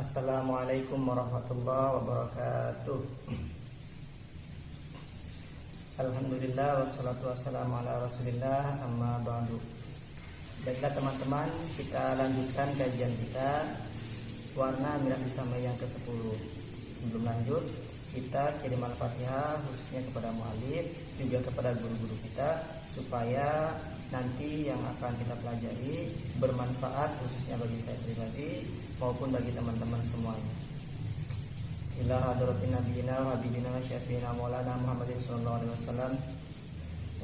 Assalamualaikum warahmatullahi wabarakatuh. Alhamdulillah wassalatu wassalamu ala rasulillah, amma ba'du. Baiklah teman-teman, kita lanjutkan kajian kita warna merah bersama yang ke-10. Sebelum lanjut, kita kirim al-fatihah khususnya kepada mu'alif, juga kepada guru-guru kita, supaya nanti yang akan kita pelajari bermanfaat khususnya bagi saya pribadi maupun bagi teman-teman semuanya. Ila hadratin nabiyina wa habibina syafiina maulana Muhammadin sallallahu alaihi wasallam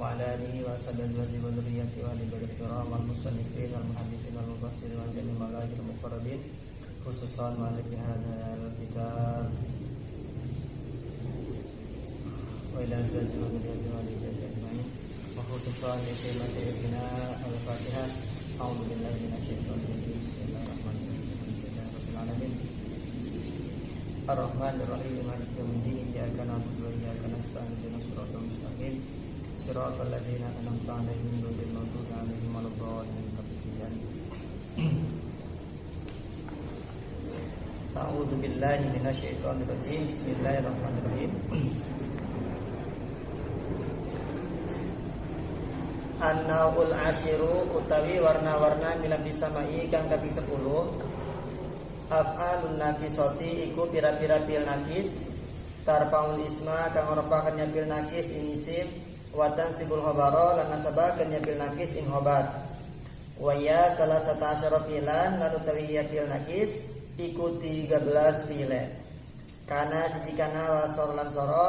wa ala alihi wa sahbihi wa dzurriyyati wa lillahi kiram wal musannifin wal muhaddithin wal mufassirin wal jami' malaikil muqarrabin khususan mu'allif hadzal kitab wa ila azwaji wa dzurriyyati wa lillahi ajmain wa khususan li sayyidina al-fatihah. A'udzu billahi minasyaitonir rajim. Bismillahirrahmanirrahim. Alamin. Ar-Rahmanir-Rahim. Maliki yaumiddin. Iyyaka na'budu wa iyyaka nasta'in. Ihdinas siratal mustaqim. Siratal ladzina an'amta 'alaihim ghairil maghdubi 'alaihim waladdallin. A'udzu billahi minasyaitonir rajim. Bismillahirrahmanirrahim. An-naul asyiru utawi warna-warna milam bisamai kang kaping 10. Af'alun nakisoti iku pira-pira fil nakis tarpaul isma kang ora nyapil nakis ing isim watan sibul khabara lan nasabakeun nyapil nakis ing khobar. Wa ya salasata asyara filan lan utawi ya fil nakis iku 13 file. Kana sidikana wa sorlan soro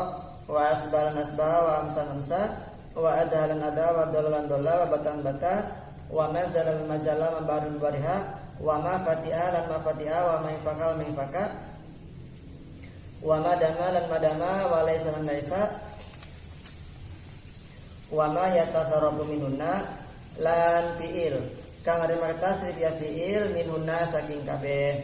wa asbalan asbah wa amsan amsa wa adalan ada wa dalalan dola wa batan bata wa mazalal majala mabarun bariha wa ma fatiha lan ma fatiha wa ma infaqal ma infaka wa madama lan madama wa laysa lan laysa wa ma yatasarrafu minunna lan fi'il kang ari martasrif ya fi'il minunna saking kabeh.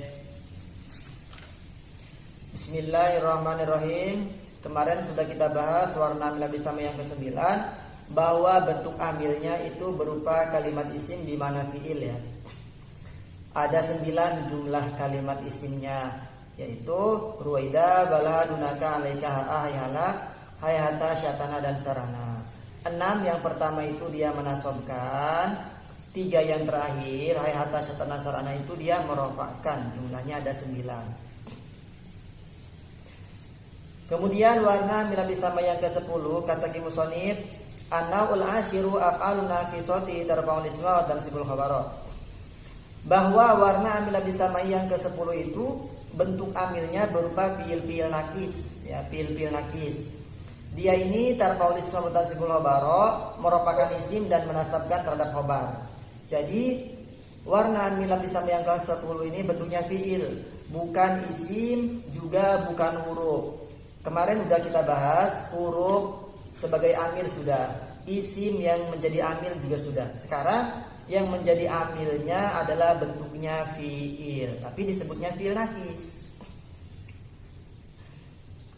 Bismillahirrahmanirrahim. Kemarin sudah kita bahas warna milam bisama yang ke-9, bahwa bentuk amilnya itu berupa kalimat isim di mana fi'il ya. Ada 9 jumlah kalimat isimnya, yaitu ruwaida, bala, dunaka, alaika, hayhala, hayhata, syatana dan sarana. 6 yang pertama itu dia menasobkan, 3 yang terakhir hayhata, syatana, sarana itu dia merofakkan. Jumlahnya ada 9. Kemudian warna milam bisama yang ke-10 kata musonif an-naul asyiru af'alun nakisati tarfa'ul isma wa tansibul khabara. Bahwa warna milam bisama yang ke-10 itu bentuk amilnya berupa fiil-fiil nakis ya, fiil-fiil nakis. Dia ini tarfa'ul isma wa tansibul khabara, merupakan isim dan menasabkan terhadap khabar. Jadi warna milam bisama yang ke-10 ini bentuknya fiil, bukan isim juga bukan huruf. Kemarin sudah kita bahas huruf sebagai amil sudah, isim yang menjadi amil juga sudah. Sekarang yang menjadi amilnya adalah bentuknya fiil, tapi disebutnya fiil nakis.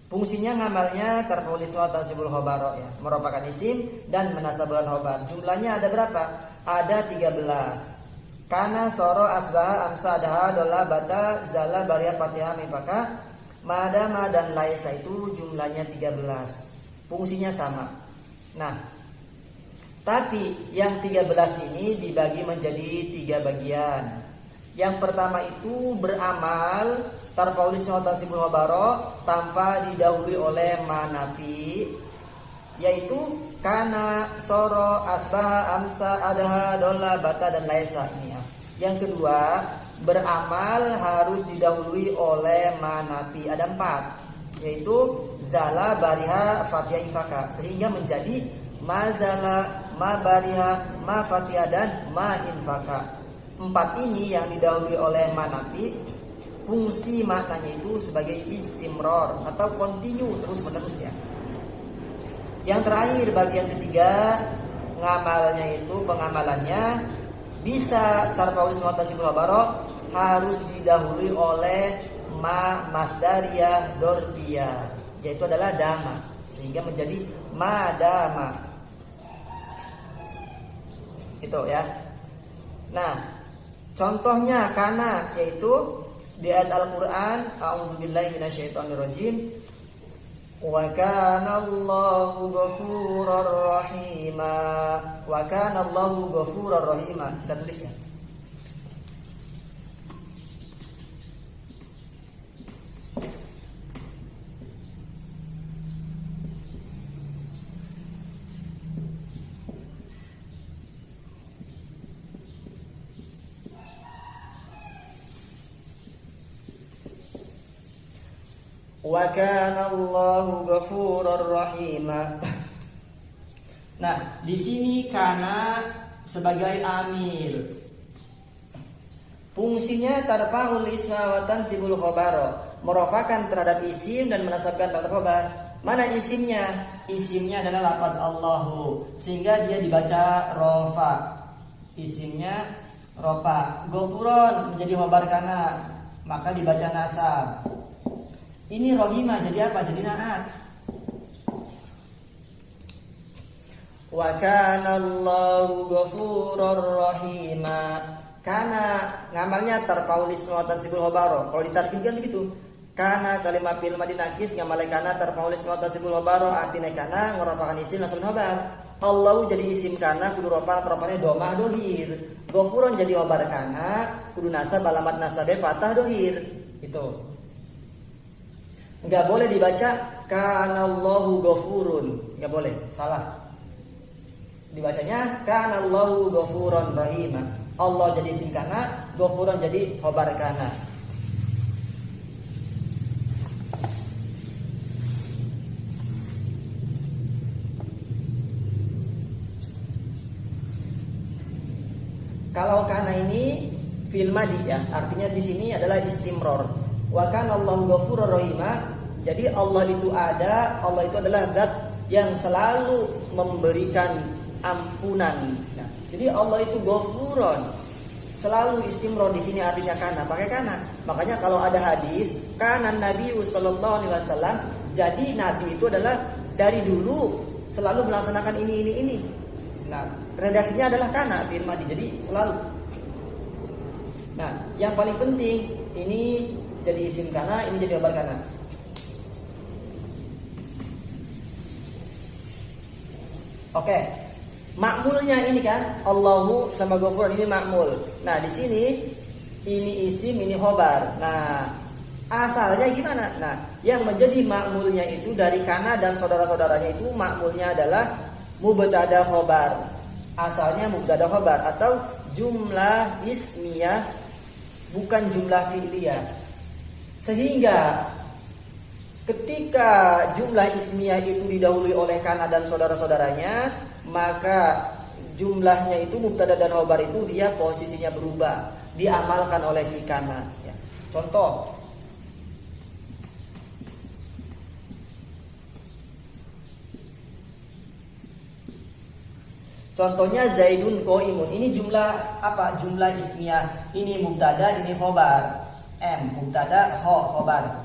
Fungsinya ngamalnya tarfa'ul isma wa tansibul khabar ya, merupakan isim dan menasabkan khabar. Jumlahnya ada berapa? Ada 13. Kana soro asbaha amsa daha dola bata zala baria fatihah mifaka madama dan laisa itu jumlahnya 13. Fungsinya sama. Nah, tapi yang 13 ini dibagi menjadi 3 bagian. Yang pertama itu beramal tarfa'ul isma wa tansibul khabara tanpa didahului oleh manafi, yaitu kana, soro, asbaha, amsa, adaha, dola, bata dan laisa ini ya. Yang kedua, beramal harus didahului oleh manafi. Ada 4, yaitu zala, bariha, fatihah, infaka, sehingga menjadi mazala, ma bariha, ma fatihah dan ma infaka. 4 ini yang didahului oleh manafi, fungsi maknanya itu sebagai istimror atau continue, terus menerus ya. Yang terakhir bagian ketiga, ngamalnya itu pengamalannya bisa tarfa'ul isma wa tansibul khabara harus didahului oleh ma masdariyah dorfiyah, yaitu adalah dama, sehingga menjadi madama. Itu ya. Nah, contohnya kana, yaitu di ayat Al-Qur'an, a'udzubillahi minasyaitonirrajim. Wa kana Allahu ghafurar rahima. Wa kana Allahu ghafurar rahima. Kita tulis ya. Wa kana Allahu ghafurur rahima. Nah, di sini kana sebagai amil. Fungsinya tarfa'ul isma wa tansibul khabara, merofakan terhadap isim dan menasabkan terhadap khabar. Mana isimnya? Isimnya adalah lafaz Allahu, sehingga dia dibaca rofa. Isimnya rofa. Ghafurun menjadi khabar kana, maka dibaca nasab. Ini rohima jadi apa? Jadi naat. Wa kana Allahu ghafurur rahima. Kana ngamalnya tarfa'ul isma wa tansibul khabar. Kalau ditarkibkan begitu. Kana kalimat fil madi nakis ngamal kana tarfa'ul isma wa tansibul khabar. Artinya kana ngerafakan isim nasab khabar. Allahu jadi isim kana kudu rofa rofane domah dohir. Ghafurun jadi khabar kana kudu nasab alamat nasabe fathah dohir. Itu. Enggak boleh dibaca kanallahu ghafurun, enggak boleh, salah. Dibacanya kanallahu ghafurun rahima. Allah jadi isim kana, ghafurun jadi khabar kana. Kalau kana ini fil madi ya, artinya di sini adalah istimror. Wa kana Allahu ghafurur rahima. Jadi Allah itu ada, Allah itu adalah zat yang selalu memberikan ampunan. Nah, jadi Allah itu ghafurun. Selalu istimror di sini artinya kana, pakai kana. Makanya kalau ada hadis kana Nabi sallallahu alaihi wasallam, jadi Nabi itu adalah dari dulu selalu melaksanakan ini. Nah, redaksinya adalah kana fil madi. Jadi selalu. Nah, yang paling penting ini jadi isim kana, ini jadi khabar kana. Oke. Makmulnya ini kan Allahu sama ghafurun ini makmul. Nah, di sini ini isim, ini khabar. Nah, asalnya gimana? Nah, yang menjadi makmulnya itu dari kana dan saudara-saudaranya itu makmulnya adalah mubtada khabar. Asalnya mubtada khabar atau jumlah ismiyah, bukan jumlah fi'liyah. Sehingga ketika jumlah ismiyah itu didahului oleh kana dan saudara-saudaranya, maka jumlahnya itu mubtada dan khabar itu dia posisinya berubah, diamalkan oleh si kana. Ya. Contoh, contohnya Zaidun qaimun. Ini jumlah apa? Jumlah ismiyah. Ini mubtada, ini khabar. Mubtada, khabar.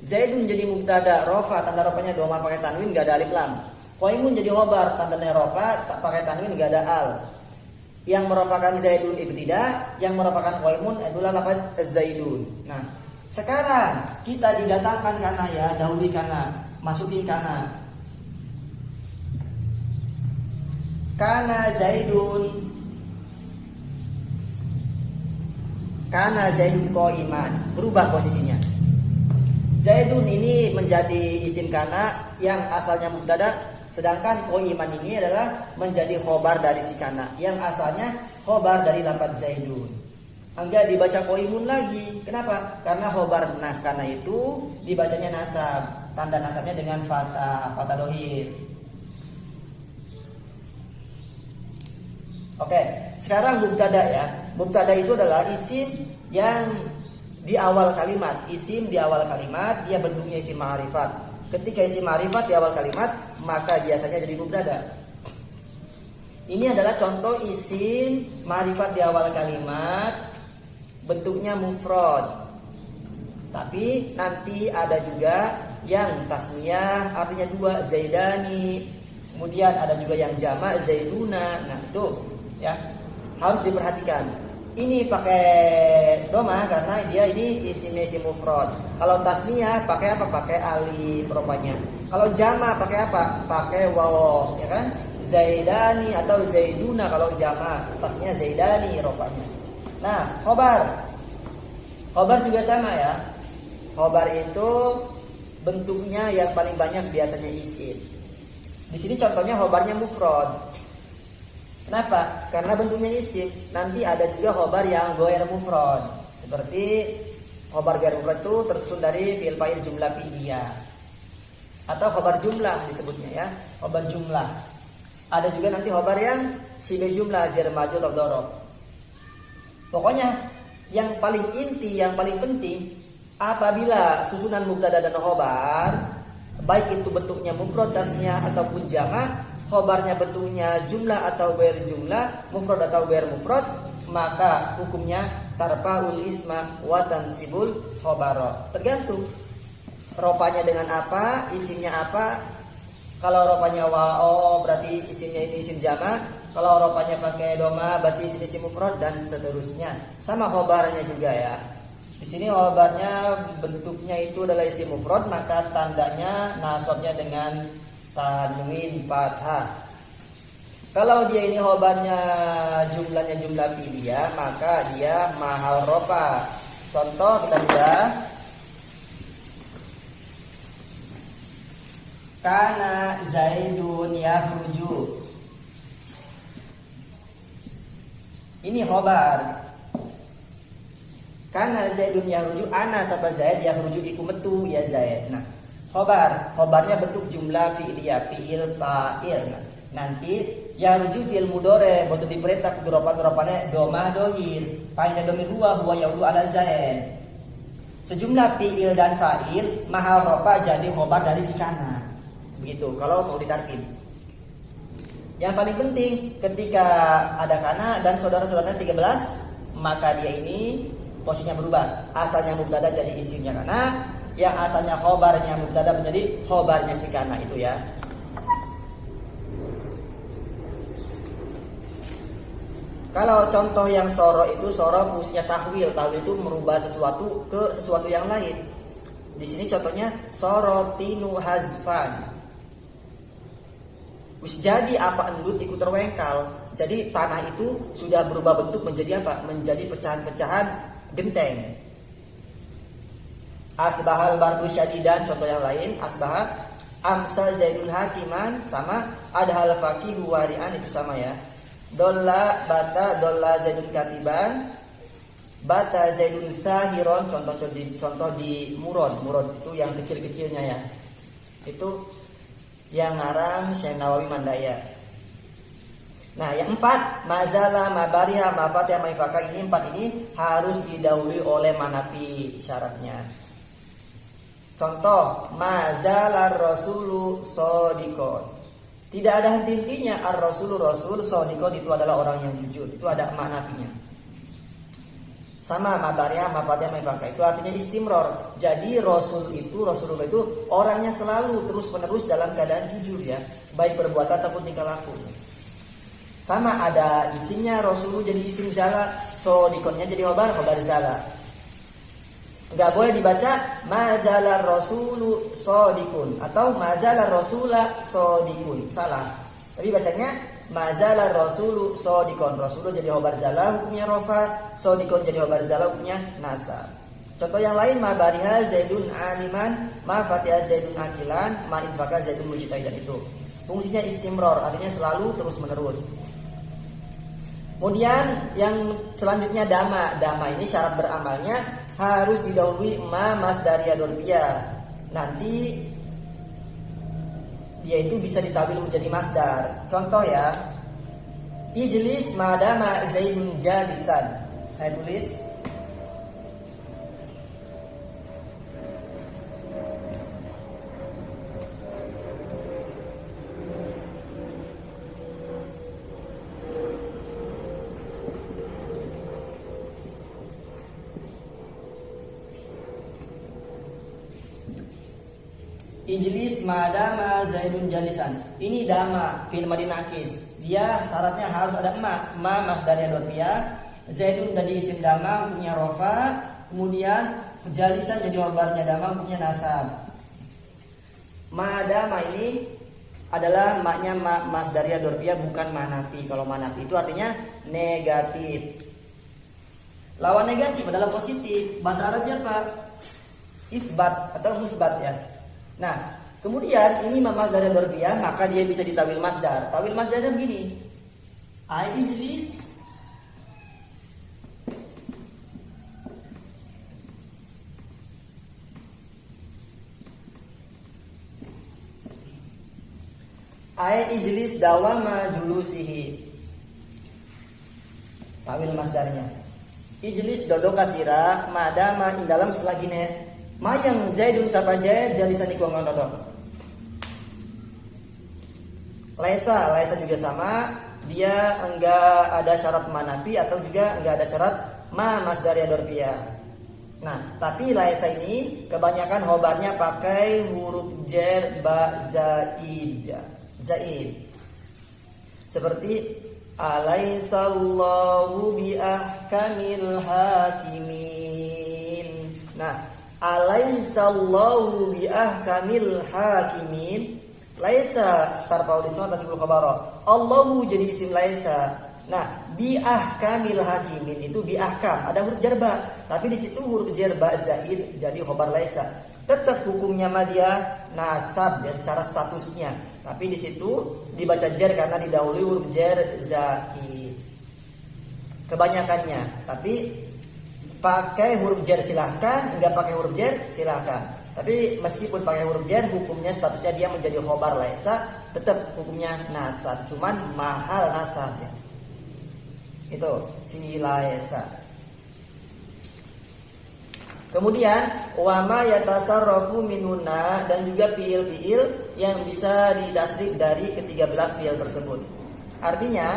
Zaidun jadi mubtada, rofa tanda rofanya doma pakai tanwin, enggak ada alif lam. Qaimun jadi khabar, tandanya rofa tak pakai tanwin, enggak ada al. Yang merofakan Zaidun ibtida, yang merofakan qaimun adalah lafaz Zaidun. Nah, sekarang kita didatangkan kana ya, dahului kana, masukin kana. Kana Zaidun qaiman, berubah posisinya. Zaidun ini menjadi isim kana yang asalnya mubtada, sedangkan qaiman ini adalah menjadi khobar dari si kana yang asalnya khobar dari lafaz Zaidun. Enggak dibaca qaimun lagi. Kenapa? Karena khobar kana itu dibacanya nasab, tanda nasabnya dengan fathah dohir. Oke, sekarang mubtada ya. Mubtada itu adalah isim yang di awal kalimat. Isim di awal kalimat dia bentuknya isim ma'rifat. Ketika isim ma'rifat di awal kalimat, maka biasanya jadi mubtada. Ini adalah contoh isim ma'rifat di awal kalimat, bentuknya mufrad. Tapi nanti ada juga yang tasniyah, artinya dua, zaidani. Kemudian ada juga yang jamak, zaiduna. Nah, itu ya harus diperhatikan. ini pakai doma karena dia ini isimnya isim mufrad. Kalau tasniyah pakai apa? Pakai alif rupanya. Kalau jama pakai apa? Pakai waw, ya kan? Zaidani atau zaiduna kalau jama, tasniyah zaidani rupanya. Nah, khobar. Khobar juga sama ya. Khobar itu bentuknya yang paling banyak biasanya isim. Di sini contohnya khobarnya mufrad. Kenapa? Karena bentuknya isim. Nanti ada juga khobar yang ghair mufrad. Seperti khobar ghair mufrad itu tersusun dari fi'il fa'il jumlah fi'liyah. Atau khobar jumlah disebutnya ya. Khobar jumlah. Ada juga nanti khobar yang sibeh jumlah jar majrur atau dzaraf. Pokoknya yang paling inti, yang paling penting apabila susunan mubtada dan khobar baik itu bentuknya mufrad, tasniyah ataupun jama', khobarnya bentuknya jumlah atau ghair jumlah, mufrad atau ghair mufrad, maka hukumnya tarfa'ul isma wa tansibul khabara. Tergantung ropanya dengan apa, isimnya apa. Kalau ropanya wa'o berarti isimnya ini isim jama', kalau ropanya pakai doma berarti isim mufrad dan seterusnya. Sama khobarnya juga ya. Di sini khobarnya bentuknya itu adalah isim mufrad, maka tandanya nasabnya dengan tanwin fathah. Kalau dia ini khobarnya jumlahnya jumlah fi'liyah, maka dia mahal rofa. Contoh kita lihat. Kana Zaidun yakhruju. Ini khobar. Kana Zaidun yakhruju, ana sapa Zaid yakhruju iku metu ya Zaid. Nah, khobarnya bentuk jumlah fi'liyah, fi'il fa'il. Nah, nanti yakhruju fi'il mudhari bentuk diperintah keduropan-duropannya domah dohir. Fa'ilnya domir huwa yaudu ala Zaid. Sejumlah fi'il dan fa'il mahal rofa jadi khobar dari si kana. Begitu kalau mau ditartib. Yang paling penting ketika ada kana dan saudara-saudaranya 13, maka dia ini posisinya berubah. Asalnya mubtada jadi isimnya kana, yang asalnya khobarnya mubtada menjadi khobarnya si kana itu ya. Kalau contoh yang soro itu soro fungsinya tahwil. Tahwil itu merubah sesuatu ke sesuatu yang lain. Di sini contohnya sorotinu hazfan. Jadi apa endut ikut terwengkal. Jadi tanah itu sudah berubah bentuk menjadi apa? Menjadi pecahan-pecahan genteng. Asbahal bardu syadidan, contoh yang lain asbahal amsa zaidun hakiman, sama adhal faqihu wari'an, itu sama ya. Dolla bata dolla zaidun katiban, bata zaidun sahiron, contoh di murad itu yang kecil-kecilnya ya. Itu yang ngarang Syekh Nawawi Mandaya. Nah, yang 4, mazala, mabariha, mafatih, maifaka, ini 4 ini harus didahului oleh manafi syaratnya. Contoh, mazala rasulu sodikon. Tidak ada henti-hentinya ar-rasulu rasul, sodikon itu adalah orang yang jujur. Itu ada manafinya. Sama mabariha, mafatih, maifaka, itu artinya istimror. Jadi Rasulullah itu orangnya selalu terus-menerus dalam keadaan jujur ya, baik perbuatan ataupun tingkah laku. Sama ada isimnya Rasulullah jadi isim zala, sodikonnya jadi khobar zala. Enggak boleh dibaca mazala rasulu sodikun atau mazala rasula sodikun, salah. Tapi bacanya mazala rasulu sodikon. Rasulullah jadi khobar zala hukumnya rofa, sodikon jadi khobar zala hukumnya nasab. Contoh yang lain, mabariha zaidun aliman, ma fatiha zaidun akilan, ma infaka zaidun mujtahidan, itu fungsinya istimror, artinya selalu terus menerus. Kemudian yang selanjutnya dama. Dama ini syarat beramalnya harus didahului ma masdariyah dorfiyah. Nanti dia itu bisa ditawil menjadi masdar. Contoh ya, ijlis madama zaidun jalisan. Saya tulis ijlis madama zaidun jalisan. Ini dama fi'il madhi nakis. Dia syaratnya harus ada ma masdarnya dorfiyah. Zaidun jadi isim dama hukumnya rofa, kemudian jalisan jadi khobarnya dama hukumnya nasab. Ma'adama ini adalah maknya masdariyah dorfiyah, bukan manafi. Kalau manafi itu artinya negatif. Lawan negatif adalah positif. Bahasa Arabnya apa? Isbat atau musbat ya. Nah, kemudian ini masdariyah dorfiyah, maka dia bisa ditawil masdar. Tawil masdarnya begini. Ijlis ijlis dawama julusihi. Tawil masdarnya. Ijlis dodok kasira madama ing dalam selagine mayang Zaidun sapa Zaid jalisan iku nggon dodok. Laisa juga sama, dia enggak ada syarat manafi atau juga enggak ada syarat masdariyah dorfiyah. Nah, tapi laisa ini kebanyakan khobarnya pakai huruf jar ba zaid. Seperti alaisallahu bi ahkamil hakimin. Nah, alaisallahu bi ahkamil hakimin. Laisa tarfa'ul isma tasbihul khabara. Allahu jadi isim laisa. Nah, bi ahkamil hakimin itu bi ahkam, ada huruf jar ba, tapi di situ huruf jar ba zaid jadi khabar laisa. Tetap hukumnya mah dia nasab ya secara statusnya, tapi di situ dibaca jar karena didahului huruf jar zaid. Kebanyakannya, tapi pakai huruf jar silahkan, enggak pakai huruf jar silahkan. Tapi meskipun pakai huruf jar, hukumnya statusnya dia menjadi khobar laisa, tetap hukumnya nasab, cuman mahal nasab ya. Itu si laisa. Kemudian wama yatasarrafu minuna, dan juga fiil-fiil yang bisa didasrik dari ke-13 fiil tersebut. Artinya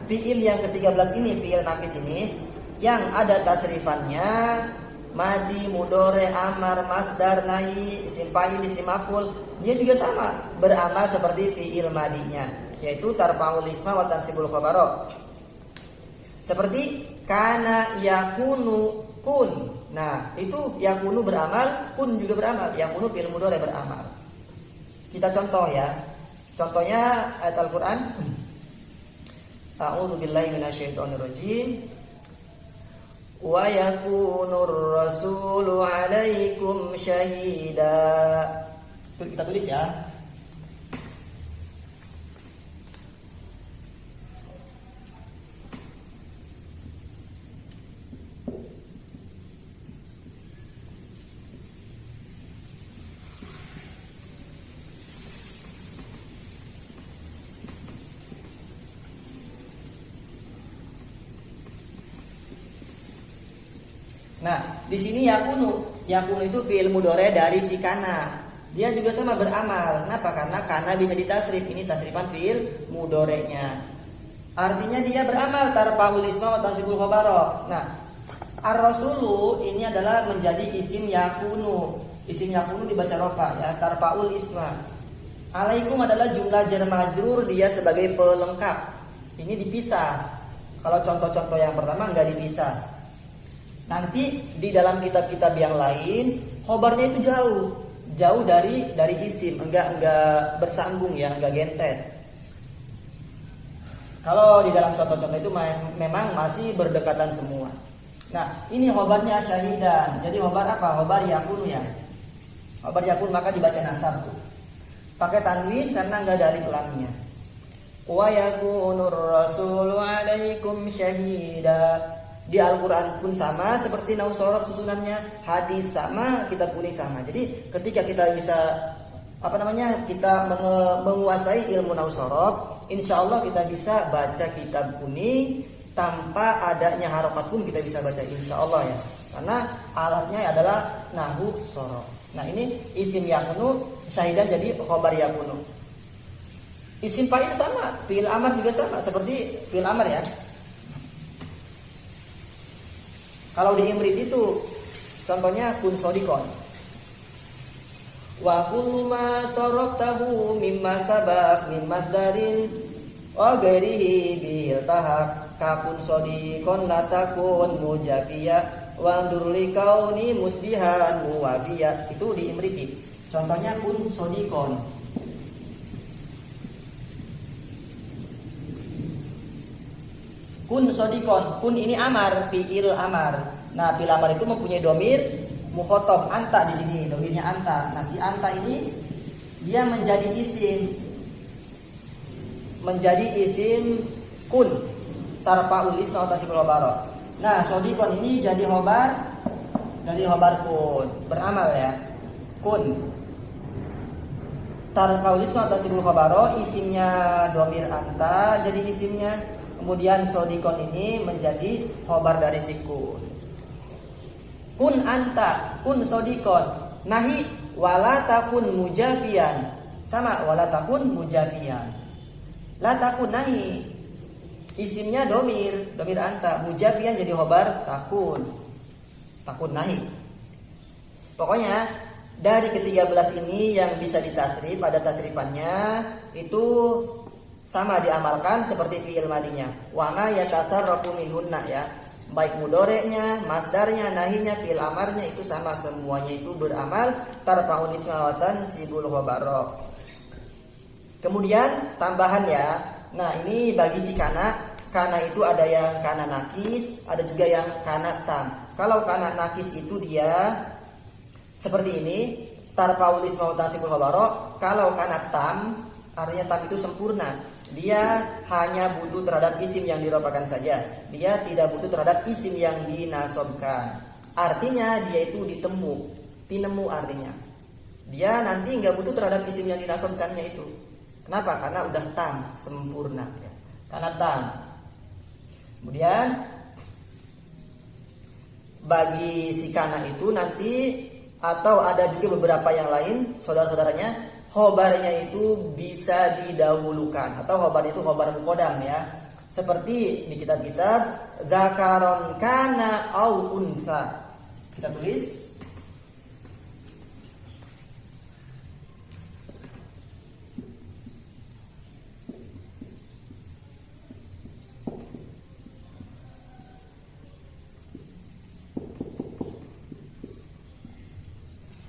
fiil yang ke-13 ini, fiil nakis ini yang ada tasrifannya madi, mudore, amar, masdar, nahi, isim fa'il, isim maf'ul, dia juga sama beramal seperti fiil madinya, yaitu tarfa'ul isma wa tansibul khabara. Seperti kana yakunu kun. Nah, itu yakunu beramal, kun juga beramal. Yakunu fi'il mudhari beramal. Kita contoh ya. Contohnya ayat Al-Qur'an. A'udzu billahi minasyaitonir rajim. Wa yakunur rasulu 'alaikum syahida. Itu kita tulis ya. Nah, di sini yakunu itu fi'il mudhari dari si kana. Dia juga sama beramal. Kenapa? Karena kana bisa ditasrif. Ini tasrifan fi'il mudhari'nya. Artinya dia beramal tarfa'ul isma wa tansibul khabara. Nah, ar-rasulu ini adalah menjadi isim yakunu. Isim yakunu dibaca rofa ya, tarfa'ul isma. Alaikum adalah jumlah jar majrur, dia sebagai pelengkap. Ini dipisah. Kalau contoh-contoh yang pertama enggak dipisah. Nanti di dalam kitab-kitab yang lain khobarnya itu jauh dari isim, enggak bersambung ya, enggak gentet. Kalau di dalam contoh-contoh itu memang masih berdekatan semua. Nah, ini khobarnya syahidan. Jadi khobar apa? Khobar yakun ya. Khobar yakun maka dibaca nasab tuh. Pakai tanwin karena enggak dari lamnya. Wa yakunur rasulu 'alaikum syahida. Di Al-Quran pun sama seperti nausorob susunannya, hadis sama, kitab kuning sama. Jadi ketika kita bisa kita menguasai ilmu nausorob, insya Allah kita bisa baca kitab kuning tanpa adanya harokat pun kita bisa baca insya Allah ya. Karena alatnya adalah nahu sorob. Nah ini isim yakunu syahidan jadi khobar yakunu. Isim fa'il sama, fi'il amar juga sama seperti fi'il amar ya. Kalau di imrit itu contohnya kun sodikon. Wa kullu ma saraftahu mimma sabaq min masdarin wa ghairihi bil tahaq. Kakun sodikon latakun mujafiya wandur likauni muslihan muwafiya. Itu di Imriti. Contohnya kun sodikon. Kun sodikon. Kun ini amar, fiil amar. Nah, fiil amar itu mempunyai domir mukhotob anta di sini. Domirnya anta. Nah, si anta ini dia menjadi isim kun tarfa'ul isma wa tasibul khobar. Nah, sodikon ini jadi khobar dari khobar kun, beramal ya. Kun tarfa'ul isma wa tasibul khobar, isimnya domir anta jadi isimnya. Kemudian sodikon ini menjadi khobar dari si kun. Kun anta, kun sodikon. Nahi wala takun mujafian. Sama wala takun mujafian. La takun nahi. Isimnya domir anta, mujafian jadi khobar takun nahi. Pokoknya dari ke-13 ini yang bisa ditasrif, ada tasrifannya itu sama diamalkan seperti fi'il madinya. Wa ma yatasarrafu minhunna ya. Baik mudoreknya, masdarnya, nahinya, fi'il amarnya itu sama, semuanya itu beramal tarfa'ul isma wa tansibul khabara. Kemudian tambahan ya. Nah, ini bagi si kana itu ada yang kana nakis, ada juga yang kana tam. Kalau kana nakis itu dia seperti ini, tarfa'ul isma wa tansibul khabara. Kalau kana tam, artinya tam itu sempurna. Dia hanya butuh terhadap isim yang dirofakan saja. Dia tidak butuh terhadap isim yang dinasobkan. Artinya dia itu tinemu artinya. Dia nanti nggak butuh terhadap isim yang dinasobkannya itu. Kenapa? Karena udah tam, sempurna ya. Karena tam. Kemudian bagi si kana itu nanti, atau ada juga beberapa yang lain saudara-saudaranya, khobarnya itu bisa didahulukan, atau khobar itu khobar muqaddam ya. Seperti di kitab-kitab zakaron kana au unsa. Kita tulis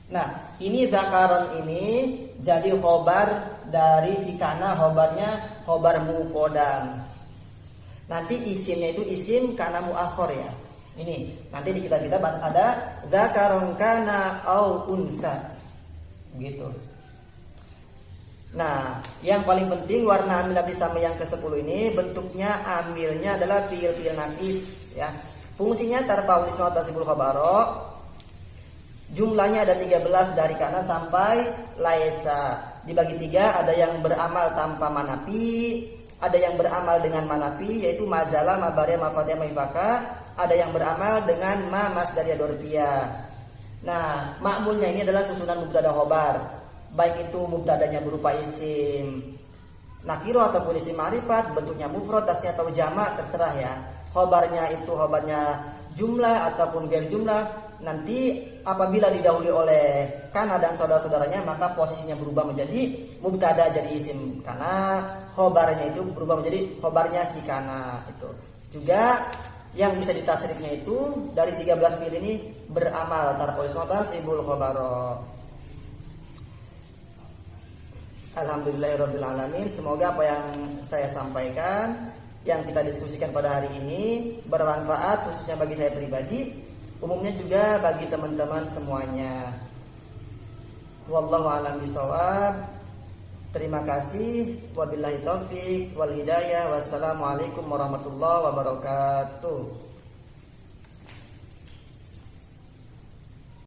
Nah, ini zakaron ini jadi khobar dari si kana, khobarnya khobar muqaddam. Nanti isimnya itu isim kana muakhor ya. Ini nanti di kitab-kitab ada zakaron kana au unsa. Gitu. Nah, yang paling penting warna amil sama yang ke-10 ini bentuknya amilnya adalah fiil naqis ya. Fungsinya tarfa'ul isma wa tansibul khabara. Jumlahnya ada 13 dari kana sampai laisa. Dibagi 3, ada yang beramal tanpa manafi, ada yang beramal dengan manafi yaitu mazala, mabaria, mafatiyah, maifaka, ada yang beramal dengan ma masdariyah dorfiyah. Nah, makmulnya ini adalah susunan mubtada khobar. Baik itu mubtadanya berupa isim nakiro ataupun isim ma'rifat, bentuknya mufrad, tasnya atau jamak terserah ya. Khobarnya itu khobarnya jumlah ataupun ghair jumlah. Nanti apabila didahului oleh kana dan saudara-saudaranya, maka posisinya berubah menjadi mubtada jadi isim kana, khobarnya itu berubah menjadi khobarnya si kana. Itu juga yang bisa ditasrifnya itu dari 13 fiil ini beramal tarfa'ul isma wa tansibul khabara. Alhamdulillahirabbil alamin. Semoga apa yang saya sampaikan, yang kita diskusikan pada hari ini bermanfaat, khususnya bagi saya pribadi, umumnya juga bagi teman-teman semuanya. Wallahu a'lam bishawab. Terima kasih. Wabillahi taufik wal hidayah. Wassalamualaikum warahmatullahi wabarakatuh.